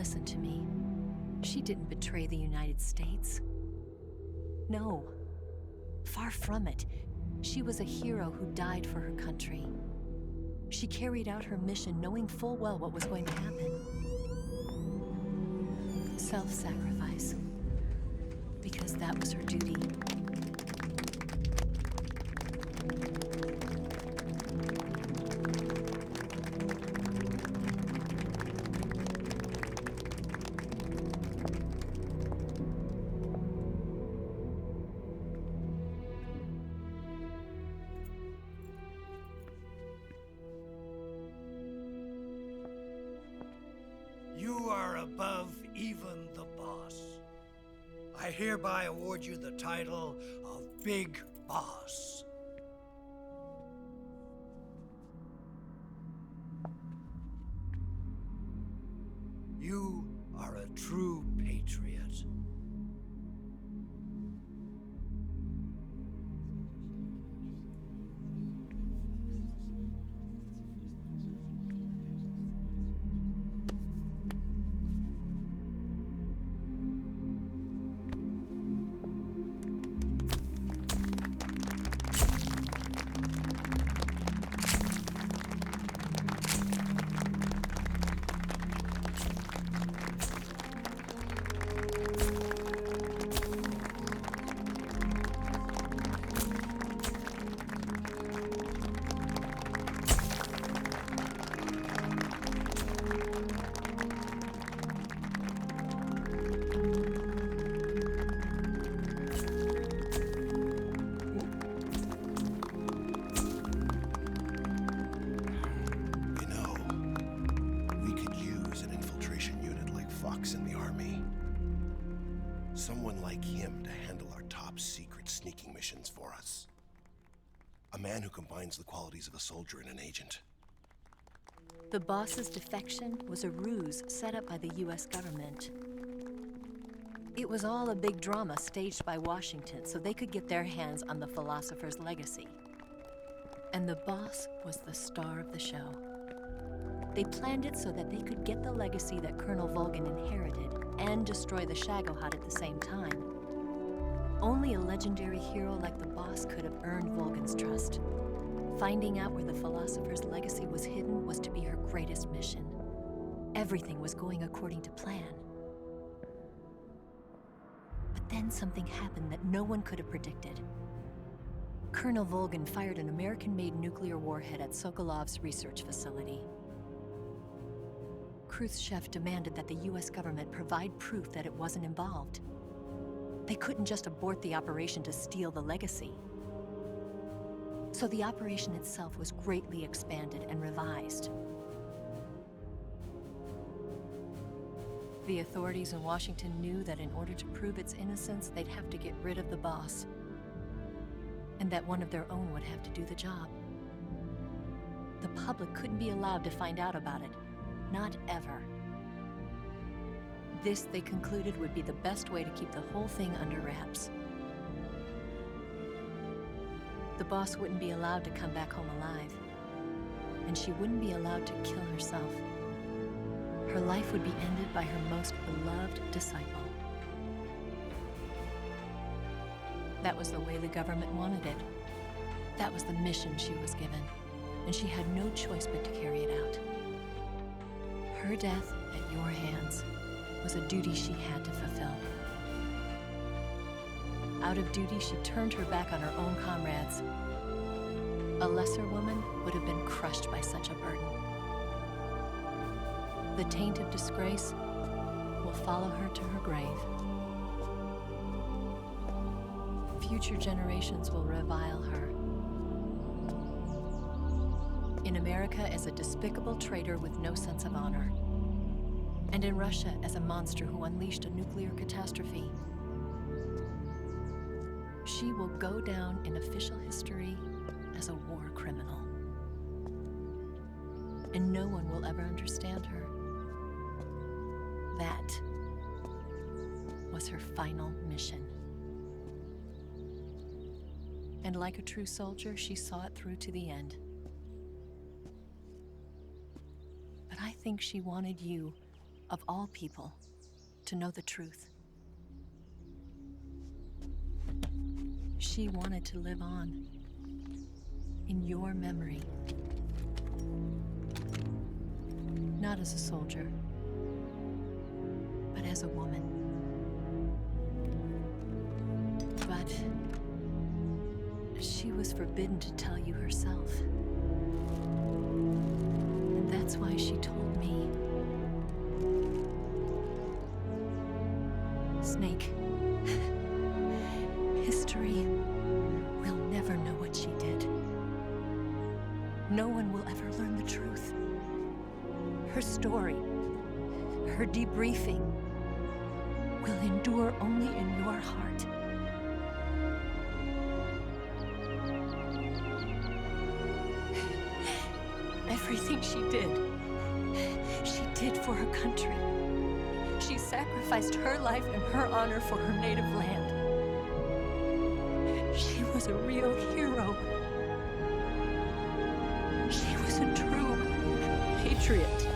Listen to me. She didn't betray the United States. No. Far from it. She was a hero who died for her country. She carried out her mission knowing full well what was going to happen. Self-sacrifice. Because that was her duty. You are above even the boss. I hereby award you the title of Big Boss. You are a true patriot. Someone like him to handle our top secret sneaking missions for us. A man who combines the qualities of a soldier and an agent. The boss's defection was a ruse set up by the US government. It was all a big drama staged by Washington so they could get their hands on the philosopher's legacy. And the boss was the star of the show. They planned it so that they could get the legacy that Colonel Volgin inherited and destroy the Shagohod at the same time. Only a legendary hero like the boss could have earned Volgin's trust. Finding out where the philosopher's legacy was hidden was to be her greatest mission. Everything was going according to plan. But then something happened that no one could have predicted. Colonel Volgin fired an American-made nuclear warhead at Sokolov's research facility. Khrushchev demanded that the US government provide proof that it wasn't involved. They couldn't just abort the operation to steal the legacy. So the operation itself was greatly expanded and revised. The authorities in Washington knew that in order to prove its innocence, they'd have to get rid of the boss, and that one of their own would have to do the job. The public couldn't be allowed to find out about it. Not ever. This, they concluded, would be the best way to keep the whole thing under wraps. The boss wouldn't be allowed to come back home alive, and she wouldn't be allowed to kill herself. Her life would be ended by her most beloved disciple. That was the way the government wanted it. That was the mission she was given, and she had no choice but to carry it out. Her death at your hands was a duty she had to fulfill. Out of duty, she turned her back on her own comrades. A lesser woman would have been crushed by such a burden. The taint of disgrace will follow her to her grave. Future generations will revile her. In America as a despicable traitor with no sense of honor. And in Russia as a monster who unleashed a nuclear catastrophe. She will go down in official history as a war criminal. And no one will ever understand her. That was her final mission. And like a true soldier, she saw it through to the end. But I think she wanted you of all people, to know the truth. She wanted to live on in your memory. Not as a soldier, but as a woman. But she was forbidden to tell you herself. And that's why she told me. Snake, history will never know what she did. No one will ever learn the truth. Her story, her debriefing, will endure only in your heart. Everything she did for her country. She sacrificed her life and her honor for her native land. She was a real hero. She was a true patriot.